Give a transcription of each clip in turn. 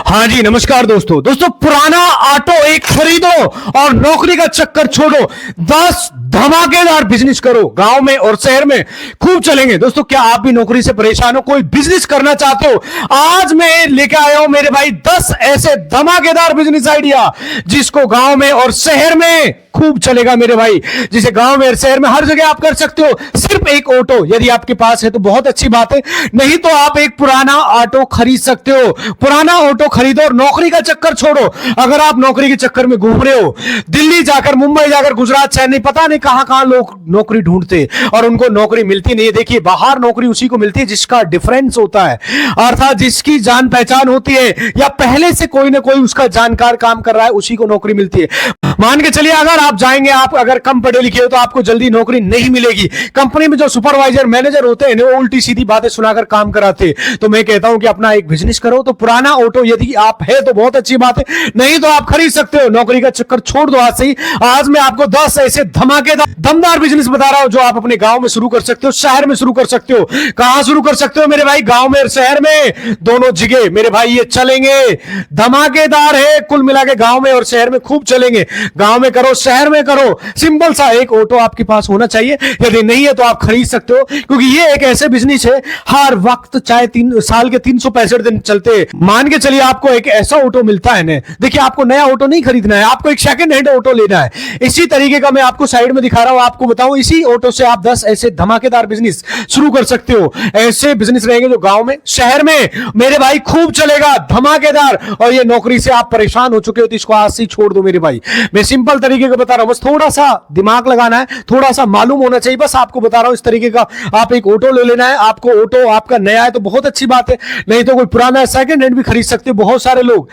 हाँ जी, नमस्कार दोस्तों। पुराना ऑटो एक खरीदो और नौकरी का चक्कर छोड़ो। 10 धमाकेदार बिजनेस करो, गांव में और शहर में खूब चलेंगे। दोस्तों, क्या आप भी नौकरी से परेशान हो, कोई बिजनेस करना चाहते हो? आज मैं लेके आया हूं मेरे भाई 10 ऐसे धमाकेदार बिजनेस आइडिया जिसको गांव में और शहर में खूब चलेगा मेरे भाई, जिसे गांव में और शहर में हर जगह आप कर सकते हो। सिर्फ एक ऑटो यदि आपके पास है तो बहुत अच्छी बात है, नहीं तो आप एक पुराना ऑटो खरीद सकते हो। पुराना ऑटो खरीदो और नौकरी का चक्कर छोड़ो। अगर आप नौकरी के चक्कर में घूम रहे हो, दिल्ली जाकर, मुंबई जाकर, गुजरात शहर, नहीं पता नहीं कहां कहां लोग नौकरी ढूंढते और उनको नौकरी मिलती नहीं है। देखिए, बाहर नौकरी उसी को मिलती है जिसका डिफरेंस होता है, अर्थात जिसकी जान पहचान होती है या पहले से कोई ना कोई उसका जानकार काम कर रहा है, उसी को नौकरी मिलती है। मान के चलिए, अगर आप जाएंगे, आप अगर कम पढ़े लिखे हो तो आपको जल्दी नौकरी नहीं मिलेगी। कंपनी में जो सुपरवाइजर, मैनेजर होते हैं वो उल्टी सीधी बातें सुनाकर काम कराते। तो मैं कहता हूं कि अपना एक बिजनेस करो। तो पुराना ऑटो यदि आप है तो बहुत अच्छी बात है, नहीं तो आप खरीद सकते हो। नौकरी का चक्कर छोड़ दो आज से ही। आज मैं आपको 10 ऐसे धमाकेदार दमदार बिजनेस बता रहा हूं जो आप अपने गांव में शुरू कर सकते हो, शहर में शुरू कर सकते हो। कहां शुरू कर सकते हो मेरे भाई? गांव में और शहर में, दोनों जगह मेरे भाई ये चलेंगे। धमाकेदार है, कुल मिला के गांव में और शहर में खूब चलेंगे। गांव में करो, शहर में करो। सिंपल सा एक ऑटो आपके पास होना चाहिए, यदि नहीं है तो आप खरीद सकते हो, क्योंकि ये एक ऐसे बिजनेस है हर वक्त, चाहे 3 साल के 365 दिन चलते। मान के चलिए आपको एक ऐसा ऑटो मिलता है ना, देखिए, आपको नया ऑटो नहीं खरीदना है, आपको एक सेकंड हैंड ऑटो लेना है। इसी तरीके का मैं आपको साइड में दिखा रहा हूं, आपको बताऊं, इसी ऑटो से आप 10 ऐसे धमाकेदार बिजनेस शुरू कर सकते हो। ऐसे बिजनेस रहेंगे जो गांव में, शहर में मेरे भाई खूब चलेगा, धमाकेदार। और ये नौकरी से आप परेशान हो चुके हो तो इसको आज से छोड़ दो मेरे भाई। मैं सिंपल तरीके का बता रहा हूं, बस थोड़ा सा दिमाग लगाना है, थोड़ा सा मालूम होना चाहिए, बस आपको बता रहा हूं इस तरीके का। आप एक ऑटो ले लेना है, आपको ऑटो आपका नया है तो बहुत अच्छी बात है, नहीं तो कोई पुराना सेकंड हैंड भी खरीद सकते हो। बहुत सारे लोग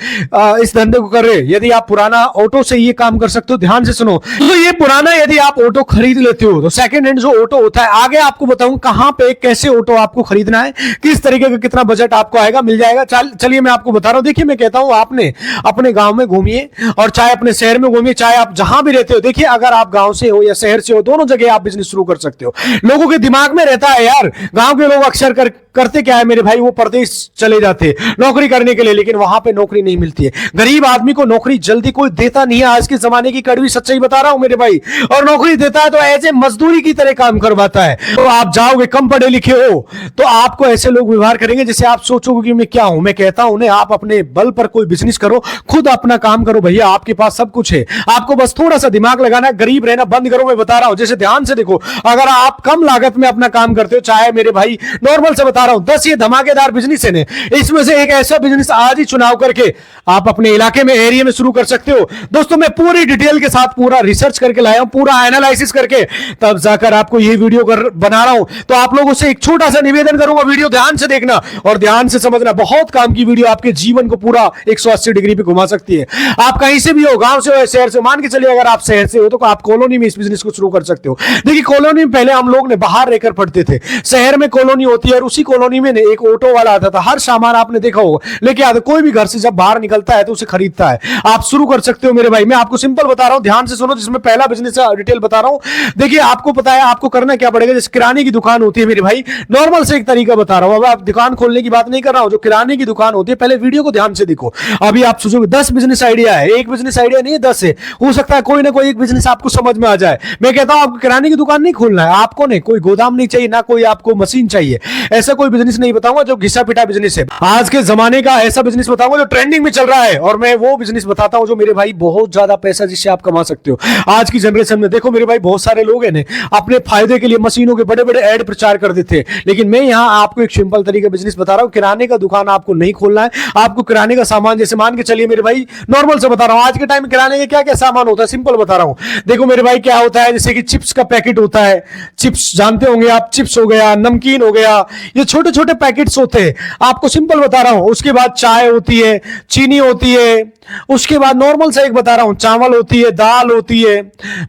इस धंधे को कर रहे हैं। यदि आप पुराना ऑटो से ये काम कर सकते हो, ध्यान से सुनो। तो ये पुराना यदि आप ऑटो खरीद लेते हो तो सेकंड हैंड जो ऑटो होता है, आगे आपको बताऊं कहां पे कैसे ऑटो आपको खरीदना है, किस तरीके का, कितना बजट आपको आएगा, मिल जाएगा। चलिए मैं आपको बता रहा हूं। देखिए, मैं कहता हूं आपने अपने गांव में घूमिए और चाहे अपने शहर में घूमिए, चाहे आप जहां भी रहते हो। देखिए, अगर आप गांव से हो या शहर से हो, दोनों जगह आप बिजनेस शुरू कर सकते हो। लोगों के दिमाग में रहता है, यार गांव के लोग अक्सर करते क्या है मेरे भाई, वो प्रदेश चले जाते हैं नौकरी करने के लिए, लेकिन वहां पे नौकरी नहीं मिलती है। गरीब आदमी को नौकरी जल्दी कोई देता नहीं है, आज के जमाने की कड़वी सच्चाई बता रहा हूं मेरे भाई। और नौकरी देता है तो ऐसे मजदूरी की तरह काम करवाता है। तो आप जाओगे, कम पढ़े लिखे हो तो आपको ऐसे लोग व्यवहार करेंगे जिससे आप सोचोगे कि मैं क्या हूं। मैं कहता हूं उन्हें, आप अपने बल पर कोई बिजनेस करो, खुद अपना काम करो भैया, आपके पास सब कुछ है, आपको बस थोड़ा सा दिमाग लगाना है। गरीब रहना बंद करो, मैं बता रहा हूं। जैसे ध्यान से देखो, अगर आप कम लागत में अपना काम करते हो, चाहे मेरे भाई नॉर्मल से बता रहा हूं, 10 ये धमाकेदार बिजनेस है, इसमें से एक ऐसा बिजनेस आज ही चुनाव करके आप अपने इलाके में, एरिया में शुरू कर सकते हो। दोस्तों, मैं पूरी डिटेल के साथ पूरा रिसर्च करके लाया हूं, पूरा एनालिसिस करके, तब जाकर आपको ये वीडियो बना रहा हूं। तो आप लोगों से एक छोटा सा निवेदन करूंगा, वीडियो ध्यान से देखना और ध्यान से समझना। बहुत काम की वीडियो आपके जीवन को पूरा 180 डिग्री पे घुमा सकती है। आप कहीं से भी हो, गांव से हो, शहर से, मान के चलिए अगर आप शहर से हो तो आप कॉलोनी में इस बिजनेस को शुरू कर सकते हो। देखिए, कॉलोनी में पहले हम लोग ने बाहर रहकर पढ़ते थे, शहर में कॉलोनी होती है और उसी कॉलोनी में एक ऑटो वाला आता था, हर सामान आपने देखा होगा लेके आता। कोई भी घर से जब बाहर निकलता है तो उसे खरीदता है। आप शुरू कर सकते हो मेरे भाई। मैं आपको सिंपल बता रहा हूं, ध्यान से सुनो, जिसमें पहला बिजनेस डिटेल बता रहा हूं। देखिए, आपको पता है आपको करना क्या पड़ेगा। जैसे किराने की दुकान होती है मेरे भाई, नॉर्मल से एक तरीका बता रहा हूं। अब आप दुकान खोलने की बात नहीं कर रहा हूं, जो किराने की दुकान होती है, पहले वीडियो को ध्यान से देखो। अभी आप सोचोगे 10 बिजनेस आइडिया है, एक बिजनेस आइडिया नहीं है, 10 है। हो सकता है कोई ना कोई एक बिजनेस आपको समझ में आ जाए। मैं कहता हूं आपको किराने की दुकान नहीं खोलना है, आपको नहीं कोई गोदाम नहीं चाहिए, ना कोई आपको मशीन चाहिए। ऐसा कोई बिजनेस नहीं बताऊंगा जो घिसा पिटा बिजनेस है। आज के जमाने का ऐसा बिजनेस बताऊंगा जो ट्रेंडिंग में चल रहा है, और मैं वो बिजनेस बताता हूं जो मेरे भाई बहुत ज्यादा पैसा जिससे आप कमा सकते हो। आज की जनरेशन में देखो मेरे भाई, बहुत सारे लोग हैं अपने फायदे के लिए मशीनों के बड़े बड़े ऐड प्रचार कर देते हैं, लेकिन मैं यहां आपको एक सिंपल तरीके बिजनेस बता रहा हूं। किराने का दुकान आपको नहीं खोलना है। आपको किराने का सामान, जैसे मान के चलिए मेरे भाई, नॉर्मल से बता रहा हूं, आज के टाइम में किराने के क्या क्या सामान होता है, सिंपल बता रहा हूं। देखो मेरे भाई, क्या होता है, जैसे कि चिप्स का पैकेट होता है, चिप्स जानते होंगे आप, चिप्स हो गया, नमकीन हो गया, ये छोटे छोटे पैकेट्स होते हैं, आपको सिंपल बता रहा हूं। उसके बाद चाय होती है, चीनी होती है, उसके बाद नॉर्मल सा एक बता रहा हूं, चावल होती है, दाल होती है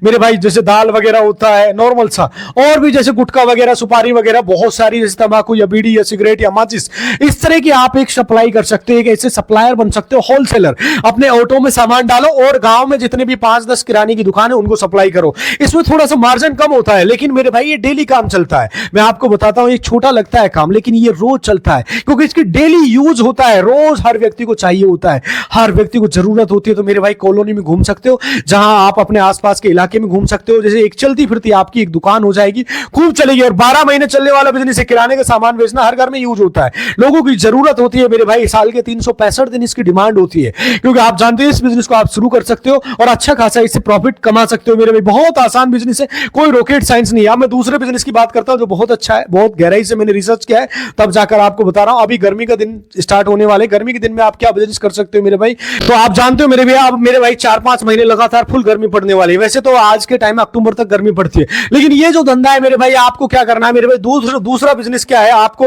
मेरे भाई, जैसे दाल वगैरह होता है नॉर्मल सा, और भी जैसे गुटखा वगैरह, सुपारी वगैरह, बहुत सारी, जैसे तंबाकू या बीड़ी या सिगरेट या माचिस, इस तरह की आप एक सप्लाई कर सकते हो। एक ऐसे सप्लायर बन सकते हो, होलसेलर। अपने ऑटो में सामान डालो और गांव में जितने भी 5-10 किराने की दुकान है उनको सप्लाई करो। इसमें थोड़ा सा मार्जिन कम होता है, लेकिन मेरे भाई ये डेली काम चलता है। मैं आपको बताता हूं, ये छोटा लगता है काम, लेकिन ये रोज चलता है, क्योंकि इसकी डेली यूज होता है, रोज हर व्यक्ति को चाहिए होता है, हर व्यक्ति को जरूरत होती है। तो मेरे भाई कॉलोनी में घूम सकते हो, जहां आप अपने आसपास के इलाके में घूम सकते हो। जैसे एक चलती फिरती आपकी एक दुकान हो जाएगी, खूब चलेगी, और 12 महीने चलने वाला बिजनेस है। किराने का सामान बेचना हर घर में यूज होता है, लोगों की जरूरत होती है मेरे भाई। साल के 365 दिन इसकी डिमांड होती है, क्योंकि आप जानते हैं इस बिजनेस को आप शुरू कर सकते हो और अच्छा खासा इससे प्रॉफिट कमा सकते हो मेरे भाई। बहुत आसान बिजनेस है, कोई रॉकेट साइंस नहीं है। अब मैं दूसरे बिजनेस की बात करता हूं जो बहुत अच्छा है, बहुत गहराई से मैंने रिसर्च किया है, तब जाकर आपको बता रहा हूं। अभी गर्मी का दिन स्टार्ट होने वाले, गर्मी के दिन में आप क्या बिजनेस कर सकते हो मेरे भाई। तो आप जानते हो मेरे भैया, अब मेरे भाई 4-5 महीने लगातार फुल गर्मी पड़ने वाली है। वैसे तो आज के टाइम में अक्टूबर तक गर्मी पड़ती है, लेकिन ये जो धंधा है मेरे भाई, आपको क्या करना है मेरे भाई, दूसरा बिजनेस क्या है, आपको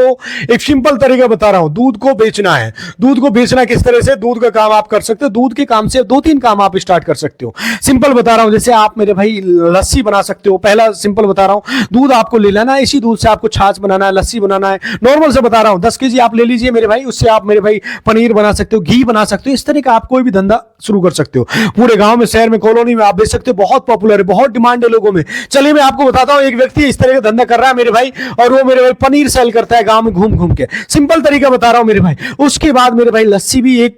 एक सिंपल तरीका बता रहा हूं। दूध को बेचना है। दूध को बेचना किस तरह से, दूध का काम आप कर सकते हो। दूध के काम से 2-3 काम आप स्टार्ट कर सकते हो। सिंपल बता रहा हूं, जैसे आप मेरे भाई लस्सी बना सकते हो। पहला सिंपल बता रहा हूं, दूध आपको ले लेना है, इसी दूध से आपको छाछ बनाना है, लस्सी बनाना है। नॉर्मल से बता रहा हूं, 10 केजी आप ले लीजिए मेरे भाई, उससे आप मेरे भाई पनीर बना सकते हो, घी बना सकते हो। इस तरह का आप कोई भी धंधा शुरू कर सकते हो। पूरे गांव में, शहर में, कॉलोनी में आप बेच सकते हो। बहुत पॉपुलर है, बहुत डिमांड है लोगों में। चलिए मैं आपको बताता हूं, एक व्यक्ति इस तरह का धंधा कर रहा है मेरे भाई, और वो मेरे भाई पनीर सेल करता है गांव में घूम घूम के। सिंपल तरीका बता रहा हूं मेरे भाई। उसके बाद मेरे भाई लस्सी भी एक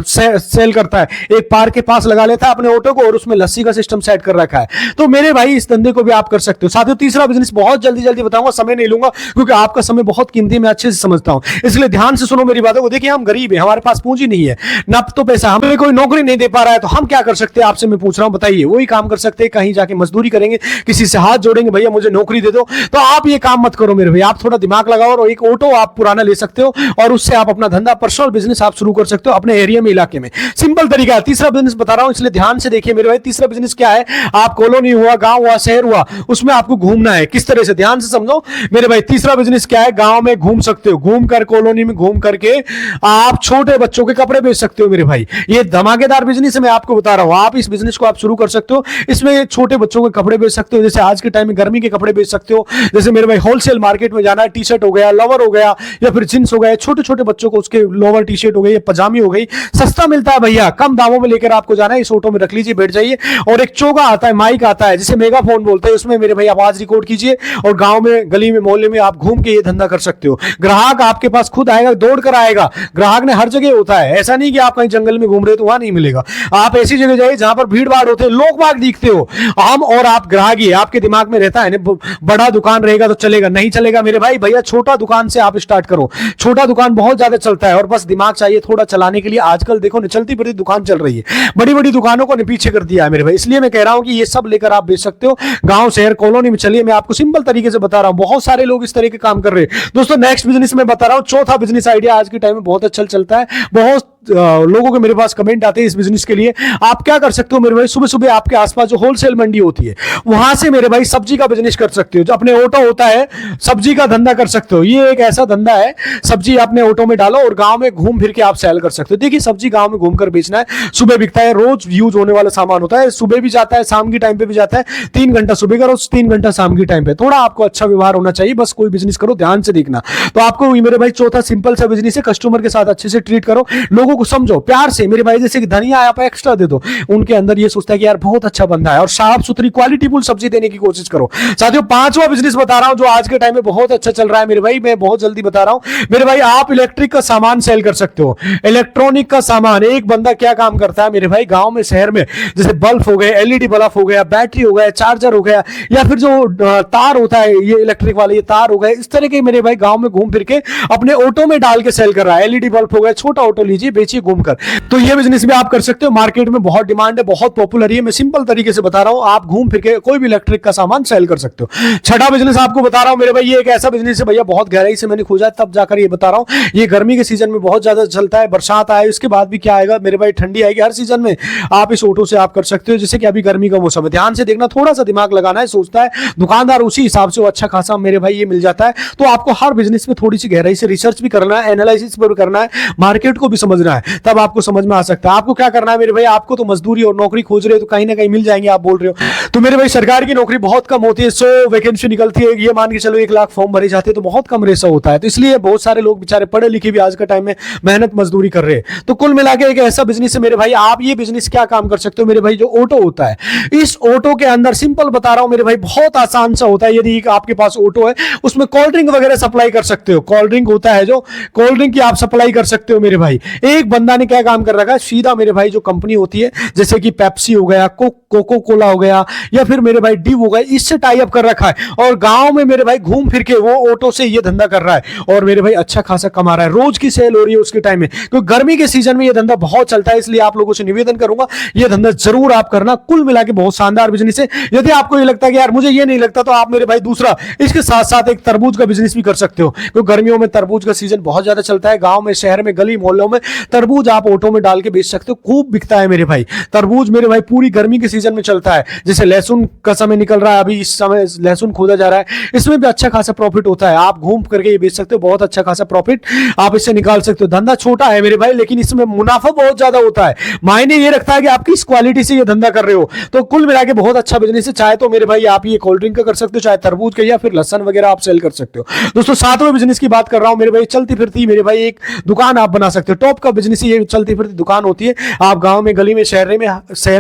सेल करता है, एक पार्क के पास लगा लेता है अपने ऑटो को, और उसमें लस्सी का सिस्टम सेट कर रखा है। तो मेरे भाई इस धंधे को भी आप कर सकते हो। साथियों, तीसरा बिजनेस बहुत जल्दी जल्दी बताऊंगा, समय नहीं लूंगा, क्योंकि आपका समय बहुत कीमती है, मैं अच्छे से समझता हूं, इसलिए ध्यान से सुनो मेरी बातों को। देखिए, हम गरीब हैं, हमारे पास पूंजी नहीं है, ना तो पैसा, हमें कोई नौकरी नहीं दे पा रहा है, तो हम क्या कर सकते हैं आपसे मैं पूछ रहा हूं, बताइए। वही काम कर सकते हैं, कहीं जाके मजदूरी करेंगे, किसी से हाथ जोड़ेंगे, भैया मुझे नौकरी दे दो। तो आप ये काम मत करो मेरे भाई, आप थोड़ा दिमाग लगाओ, और एक ऑटो आप पुराना ले सकते हो, और उससे आप अपना धंधा, पर्सनल बिजनेस आप शुरू कर सकते हो अपने एरिया में, इलाके में। सिंपल तरीका है। तीसरा बिजनेस बता रहा हूं, इसलिए ध्यान से देखिए मेरे भाई। तीसरा बिजनेस क्या है, आप कॉलोनी हुआ, गांव हुआ, शहर हुआ, उसमें आपको घूमना है। किस तरह से, ध्यान से समझो मेरे भाई। तीसरा बिजनेस क्या है, गांव में घूम सकते हो, घूम कर कॉलोनी में घूम करके आप छोटे बच्चों के कपड़े बेच सकते हो मेरे भाई। ये धमाकेदार बिजनेस है, मैं आपको बता रहा हूं। आप इस बिजनेस को आप शुरू कर सकते हो। इसमें छोटे बच्चों के कपड़े बेच सकते हो, जैसे आज के टाइम में गर्मी के कपड़े बेच सकते हो। जैसे मेरे भाई होलसेल मार्केट में जाना है, टी शर्ट हो गया, लोवर हो गया, या फिर जींस हो गया, छोटे छोटे बच्चों को उसके लोवर टी शर्ट हो गई, पजामी हो गई, सस्ता मिलता है भैया, कम दामों में लेकर आपको जाना है। इस ऑटो में रख लीजिए, बैठ जाइए, और एक चोगा आता है, माइक आता है, जिसे मेगाफोन बोलते हैं, उसमें मेरे भाई आवाज रिकॉर्ड कीजिए, और गांव में, गली में, मोहल्ले में आप घूम के ये धंधा कर सकते हो। ग्राहक आपके पास खुद आएगा, दौड़ कर आएगा। ग्राहक ने हर जगह होता है, ऐसा नहीं कि आप कहीं जंगल में घूम रहे हो तो वहां नहीं मिलेगा। आप ऐसी जगह जाइए जहां पर भीड़ भाड़ होते हैं, लोग बाग दिखते हो, हम और आप ग्राहक ही। आपके दिमाग में रहता है ना, बड़ा दुकान रहेगा तो चलेगा, नहीं चलेगा मेरे भाई। भैया छोटा दुकान से आप स्टार्ट करो, छोटा दुकान बहुत ज्यादा चलता है, और बस दिमाग चाहिए थोड़ा चलाने के लिए। आजकल देखो न, चलती फिरती दुकान चल रही है, बड़ी बड़ी दुकानों को पीछे कर दिया है मेरे भाई। इसलिए मैं कह रहा हूं कि ये सब लेकर आप बेच सकते हो, गांव, शहर, कॉलोनी में। चलिए मैं आपको सिंपल तरीके से बता रहा हूं, बहुत सारे लोग इस तरह के काम कर रहे हैं दोस्तों। नेक्स्ट बिजनेस में बता रहा हूं, चौथा बिजनेस आइडिया आज के टाइम में बहुत अच्छा चलता है। बहुत लोगों के मेरे पास कमेंट आते हैं इस बिजनेस के लिए। आप क्या कर सकते हो मेरे भाई, सुबह सुबह आपके आसपास जो होलसेल मंडी होती है, वहां से मेरे भाई सब्जी का बिजनेस कर सकते हो। जो अपने ऑटो होता है, सब्जी का धंधा कर सकते हो। ये एक ऐसा धंधा है, सब्जी अपने ऑटो में डालो और गांव में घूम फिर के आप सेल कर सकते हो। देखिए, सब्जी गांव में घूमकर बेचना है, सुबह बिकता है, रोज यूज होने वाला सामान होता है, सुबह भी जाता है, शाम की टाइम पे भी जाता है। 3 घंटा सुबह करो, 3 घंटा शाम की टाइम पे। थोड़ा आपको अच्छा व्यवहार होना चाहिए, बस कोई बिजनेस करो ध्यान से देखना। तो आपको मेरे भाई चौथा सिंपल सा बिजनेस है, कस्टमर के साथ अच्छे से ट्रीट करो, लोगों को समझो प्यार से मेरे भाई। जैसे कि धनिया आप एक्स्ट्रा दे दो, उनके अंदर ये सोचता है कि यार बहुत अच्छा बंदा है, और साफ सुथरी क्वालिटीफुल सब्जी देने की कोशिश करो। साथियों, पांचवा बिजनेस बता रहा हूं जो आज के टाइम में बहुत अच्छा चल रहा है मेरे भाई, मैं बहुत जल्दी बता रहा हूं मेरे भाई। आप इलेक्ट्रिक का सामान सेल कर सकते हो, इलेक्ट्रॉनिक का सामान। एक बंदा क्या काम करता है मेरे भाई, गांव में, शहर में, जैसे बल्ब हो गए, एलईडी बल्ब हो गया, बैटरी हो गया, चार्जर हो गया, या फिर जो तार होता है ये इलेक्ट्रिक वाले, ये तार हो गए, इस तरह के मेरे भाई गांव में घूम फिर के अपने ऑटो में डाल के सेल कर रहा है। एलईडी बल्ब हो गया, छोटा ऑटो लीजिए, बेचिए घूमकर। तो ये बिजनेस भी आप कर सकते हो, मार्केट में बहुत डिमांड है, बहुत पॉपुलर है। मैं सिंपल तरीके से बता रहा हूं, आप घूम फिर के कोई भी इलेक्ट्रिक का सामान सेल कर सकते हो। छठा बिजनेस आपको बता रहा हूं मेरे भाई, ये एक ऐसा बिजनेस है भैया, बहुत गहराई से मैंने खोजा तब जाकर ये बता रहा हूं। ये गर्मी के सीजन में बहुत ज्यादा चलता है, बरसात आए उसके बाद भी क्या आएगा मेरे भाई, ठंडी आएगी, हर सीजन में आप इस ऑटो से आप कर सकते हो। जैसे कि अभी गर्मी का मौसम है, ध्यान से देखना, थोड़ा सा दिमाग लगाना है, सोचता है दुकानदार उसी हिसाब से वो अच्छा खासा मेरे भाई ये मिल जाता है। तो आपको हर बिजनेस में थोड़ी सी गहराई से रिसर्च भी करना है, एनालिसिस भी करना है, मार्केट को भी समझना खोजना है, तब आपको समझ में आ सकता है। आपको क्या करना है मेरे भाई, आपको तो मजदूरी और नौकरी खोज रहे हो तो कहीं ना कहीं मिल जाएंगे, आप बोल रहे हो। तो मेरे भाई सरकार की नौकरी बहुत कम होती है, 100 वैकेंसी निकलती है, ये मान के चलो 1 लाख फॉर्म भरे जाते हैं, तो बहुत कम रेशो होता है। तो इसलिए बहुत सारे लोग बेचारे पढ़े लिखे भी आज के टाइम में मेहनत मजदूरी कर रहे हैं। तो कुल मिला के एक ऐसा बिजनेस है मेरे भाई, आप ये बिजनेस क्या काम कर सकते हो मेरे भाई, जो ऑटो होता है, इस ऑटो के अंदर सिंपल बता रहा हूं मेरे भाई, बहुत आसान सा होता है। यदि आपके पास ऑटो है, उसमें कोल्ड ड्रिंक वगैरह सप्लाई कर सकते हो, कोल्ड ड्रिंक होता है जो कोल्ड ड्रिंक की आप सप्लाई कर सकते हो मेरे भाई। एक बंदा ने क्या काम कर रखा है, सीधा मेरे भाई जो कंपनी होती है जैसे कि पेप्सी हो गया, कोको कोला हो गया, या फिर मेरे भाई डिव हो गया, इससे टाई अप कर रखा है और गांव में मेरे भाई घूम फिर के वो ऑटो से ये धंधा कर रहा है और मेरे भाई अच्छा खासा कमा रहा है, रोज की सेल हो रही है उसके टाइम में, क्योंकि गर्मी के सीजन में ये धंधा बहुत चलता है। इसलिए आप लोगों से निवेदन करूंगा ये धंधा जरूर आप करना। कुल मिला के बहुत शानदार बिजनेस है। यदि आपको ये लगता है कि यार मुझे ये नहीं लगता, तो आप मेरे भाई दूसरा इसके साथ साथ एक तरबूज का बिजनेस भी कर सकते हो, क्योंकि गर्मियों में तरबूज का सीजन बहुत ज्यादा चलता है। गांव में, शहर में, गली मोहल्लों में तरबूज आप ऑटो में डाल के बेच सकते हो, खूब बिकता है मेरे भाई। तरबूज मेरे भाई पूरी गर्मी के सीजन में चलता है। जैसे लहसुन का समय निकल रहा है, अभी इस समय लहसुन खोदा जा रहा है, इसमें भी अच्छा खासा प्रॉफिट होता है। आप घूम करके ये बेच सकते हो, बहुत अच्छा खासा प्रॉफिट आप इससे निकाल सकते हो। धंधा छोटा है मेरे भाई, लेकिन इसमें मुनाफा बहुत ज्यादा होता है। मायने ये रखता है कि आप किस क्वालिटी से ये धंधा कर रहे हो। तो कुल मिला के बहुत अच्छा बिजनेस है। चाहे तो मेरे भाई आप ये कोल्ड ड्रिंक का कर सकते हो, चाहे तरबूज का, या फिर लहसन वगैरह आप सेल कर सकते हो। दोस्तों सातवें बिजनेस की बात कर रहा हूं मेरे भाई, चलती फिरती मेरे भाई एक दुकान आप बना सकते हो। टॉप का बिजनेस ये चलती फिरती दुकान होती है। आप गांव में, गली में, शहर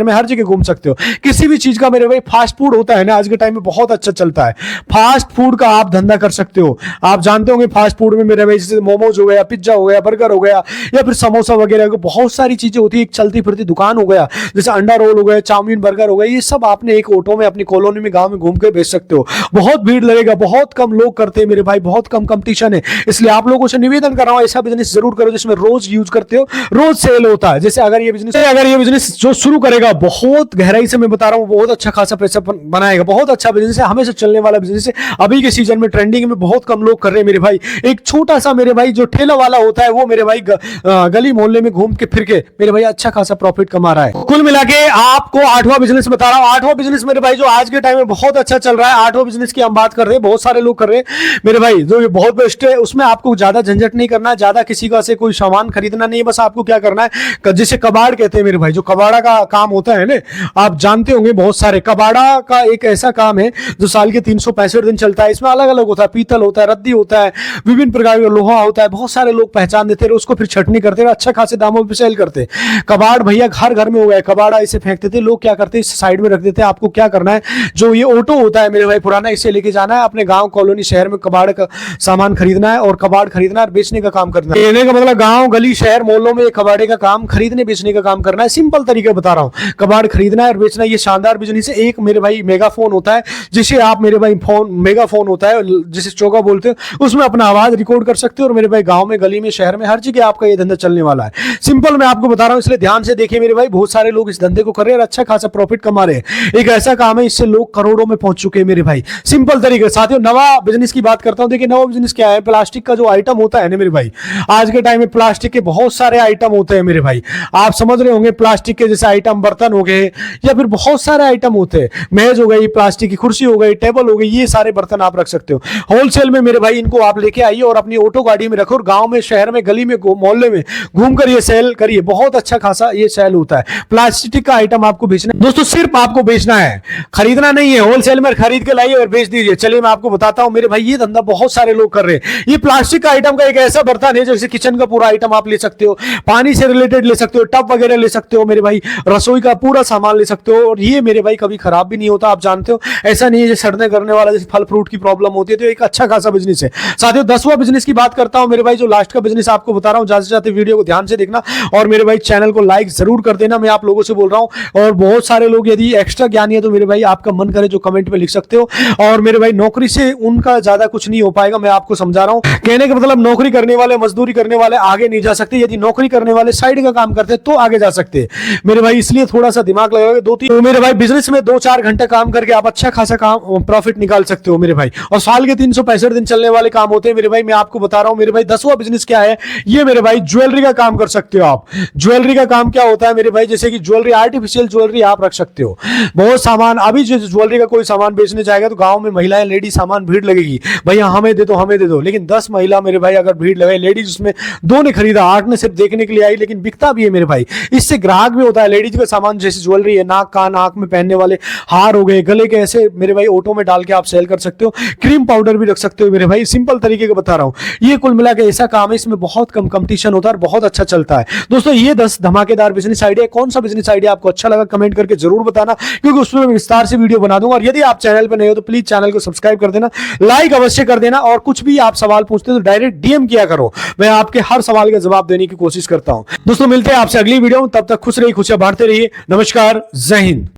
में हर जगह घूम सकते हो। किसी भी चीज का मेरे भाई, फास्ट फूड होता है ना आज के टाइम में बहुत अच्छा चलता है, फास्ट फूड का आप धंधा कर सकते हो। आप जानते होंगे फास्ट फूड में मेरे भाई जैसे मोमोज हो गया, पिज्जा हो गया, बर्गर हो गया, या फिर समोसा वगैरह, बहुत सारी चीजें होती है। एक चलती फिरती दुकान हो गया, जैसे अंडा रोल हो गया, चाउमीन, बर्गर हो गया, ये सब आपने एक ऑटो में अपनी कॉलोनी में, गांव में घूम के बेच सकते हो। बहुत भीड़ लगेगा, बहुत कम लोग करते हैं मेरे भाई, बहुत कम कंपटीशन है। इसलिए आप लोगों से निवेदन कर रहा हूं ऐसा बिजनेस जरूर करो जिसमें रोज यूज करते हो, रोज सेल होता है। जैसे अगर ये बिजनेस जो शुरू करेगा, बहुत गहराई से मैं बता रहा हूं, बहुत अच्छा खासा पैसा बनाएगा, बहुत अच्छा बिजनेस है, हमेशा चलने वाला बिजनेस है। अभी के सीजन में ट्रेंडिंग में बहुत कम लोग कर रहे हैं मेरे भाई। एक छोटा सा मेरे भाई जो ठेला वाला होता है, वो मेरे भाई गली मोहल्ले में घूम के फिर के मेरे भाई अच्छा खासा प्रॉफिट कमा रहा है। कुल मिला के आपको आठवां बिजनेस बता रहा हूं। आठवां बिजनेस मेरे भाई जो आज के टाइम में बहुत अच्छा चल रहा है, आठवां बिजनेस की हम बात कर रहे हैं, बहुत सारे लोग कर रहे हैं मेरे भाई, जो ये बहुत बेस्ट है। उसमें आपको ज्यादा झंझट नहीं करना, ज्यादा किसी का से कोई सामान खरीदना नहीं, बस आपको क्या करना है, जिसे कबाड़ कहते हैं मेरे भाई, जो कबाड़ा का काम होता है ना, आप जानते होंगे बहुत सारे। कबाड़ा का एक ऐसा काम है जो साल के 365 दिन चलता है। इसमें अलग अलग होता है, पीतल होता है, रद्दी होता है, विभिन्न प्रकार का लोहा होता है। बहुत सारे लोग पहचान देते हैं, उसको फिर छटनी करते हैं, अच्छा खासे दामों पर सेल करते हैं। कबाड़ भैया घर घर में हो गया, कबाड़ा इसे फेंकते थे लोग, क्या करते हैं इसे साइड में रख देते हैं। आपको क्या करना है, जो ये ऑटो होता है मेरे भाई पुराना, इसे लेके जाना है अपने गांव, कॉलोनी, शहर में कबाड़ का सामान खरीदना है और कबाड़ खरीदना है और बेचने का काम करना है। कहने का मतलब गांव, गली, शहर, मोहल्लों में कबाड़े का काम खरीदने बेचने का काम करना है। सिंपल तरीका बता रहा हूं, कबाड़ खरीदना है और बेचना, ये शानदार बिजनेस है। एक मेरे भाई मेगाफोन होता है, जिसे आप मेरे भाई मेगाफोन होता है जिसे चौका बोलते हो, उसमें अपना आवाज रिकॉर्ड कर सकते हो और मेरे भाई गांव में, गली में, शहर में हर जगह आपका ये धंधा चलने वाला है। सिंपल मैं आपको बता रहा हूं, इसलिए ध्यान से देखिए मेरे भाई, बहुत सारे लोग इस धंधे को कर रहे हैं और अच्छा खासा प्रॉफिट कमा रहे हैं। एक ऐसा काम है, इससे लोग करोड़ों में पहुंच चुके हैं मेरे भाई, सिंपल तरीके। साथियों नवा बिजनेस की बात करता हूं। देखिए नवा बिजनेस क्या है, प्लास्टिक का जो आइटम होता है ना मेरे भाई, आज के टाइम में प्लास्टिक के बहुत सारे आइटम होते हैं मेरे भाई। आप समझ रहे होंगे, प्लास्टिक के जैसे आइटम, बर्तन हो गए, या फिर बहुत सारे आइटम होते हैं, मेज हो गई, प्लास्टिक की कुर्सी हो गई, टेबल हो गई, ये सारे बर्तन आप रख सकते हो होलसेल में मेरे भाई। इनको आप लेके आइए और अपनी ऑटो गाड़ी में रखो और गांव में, शहर में, गली में, मोहल्ले में घूम कर ये सेल करिए, बहुत अच्छा खासा ये सेल होता है। प्लास्टिक का आइटम आपको बेचना है दोस्तों, सिर्फ आपको बेचना है, खरीदना नहीं है। होलसेल में खरीद के लाइए और बेच दीजिए। चलिए मैं आपको बताता हूं मेरे भाई, ये धंधा बहुत सारे लोग कर रहे हैं। ये प्लास्टिक का आइटम का एक ऐसा बर्तन है, जैसे किचन का पूरा आइटम आप ले सकते हो, पानी से रिलेटेड ले सकते हो, टब वगैरह ले सकते हो मेरे भाई, रसोई का पूरा सामान ले सकते हो। और ये मेरे भाई कभी खराब भी नहीं होता, आप जानते हो। ऐसा नहीं है जैसे सड़ने करने वाला, जैसे फल फ्रूट की प्रॉब्लम होती है। तो एक अच्छा खासा बिजनेस है। साथियों 10वां बिजनेस की बात करता हूं मेरे भाई, जो लास्ट का बिजनेस आपको बता रहा हूं। जाते जाते वीडियो को ध्यान से देखना और मेरे भाई चैनल को लाइक जरूर कर देना, मैं आप लोगों से बोल रहा हूं। और बहुत सारे लोग यदि एक्स्ट्रा ज्ञानी है तो मेरे भाई आपका मन करे जो कमेंट में लिख सकते हो। और मेरे भाई नौकरी से उनका ज्यादा कुछ नहीं हो पाएगा, मैं आपको समझा रहा हूं। कहने का मतलब नौकरी करने वाले, मजदूरी करने वाले आगे नहीं जा सकते। यदि नौकरी करने वाले साइड का काम करते तो आगे जा सकते मेरे भाई। इसलिए थोड़ा सा दिमाग लगाओगे, 2-3 तो मेरे भाई बिजनेस में 2-4 घंटे काम करके आप अच्छा खासा काम प्रॉफिट निकाल सकते हो मेरे भाई। और साल के 365 दिन चलने वाले काम होते हैं मेरे भाई। मैं आपको बता रहा हूं मेरे भाई 10वां बिजनेस क्या है, ये मेरे भाई ज्वेलरी का काम कर सकते हो आप। ज्वेलरी का काम क्या होता है मेरे भाई, जैसे कि ज्वेलरी, आर्टिफिशियल ज्वेलरी आप रख सकते हो। बहुत सामान, अभी जो ज्वेलरी का कोई सामान बेचने जाएगा तो गांव में महिलाएं, लेडीज सामान भीड़ लगेगी, भैया हमें दे दो, हमें दे दो। लेकिन 10 महिला मेरे भाई अगर भीड़ लगे, लेडीज उसमें 2 ने खरीदा, 8 ने सिर्फ देखने के लिए आई, लेकिन बिकता भी है मेरे भाई। इससे ग्राहक भी होता है। लेडीज का सामान जैसे ज्वेलरी है, नाक कान आंख में पहनने वाले हार हो गए, गले के ऐसे मेरे भाई ऑटो में डाल के आप सेल कर सकते हो। क्रीम पाउडर भी रख सकते हो मेरे भाई। सिंपल तरीके का बता रहा हूं। ये कुल मिला के ऐसा काम है, इसमें बहुत कम कंपटीशन होता है और बहुत अच्छा चलता है। दोस्तों ये 10 धमाकेदार बिजनेस आइडिया, कौन सा बिजनेस आइडिया आपको अच्छा लगा कमेंट करके जरूर बताना, क्योंकि उसमें मैं विस्तार से वीडियो बना दूंगा। और यदि आप चैनल पर नए हो तो प्लीज चैनल को सब्सक्राइब कर देना, लाइक अवश्य कर देना, और कुछ भी आप सवाल पूछते हो तो डायरेक्ट डीएम किया करो। मैं आपके हर सवाल का जवाब देने की कोशिश करता हूं। दोस्तों मिलते हैं आपसे अगली वीडियो में, तब तक खुश रहिए, खुशियां बांटते रहिए। नमस्कार, जय हिंद।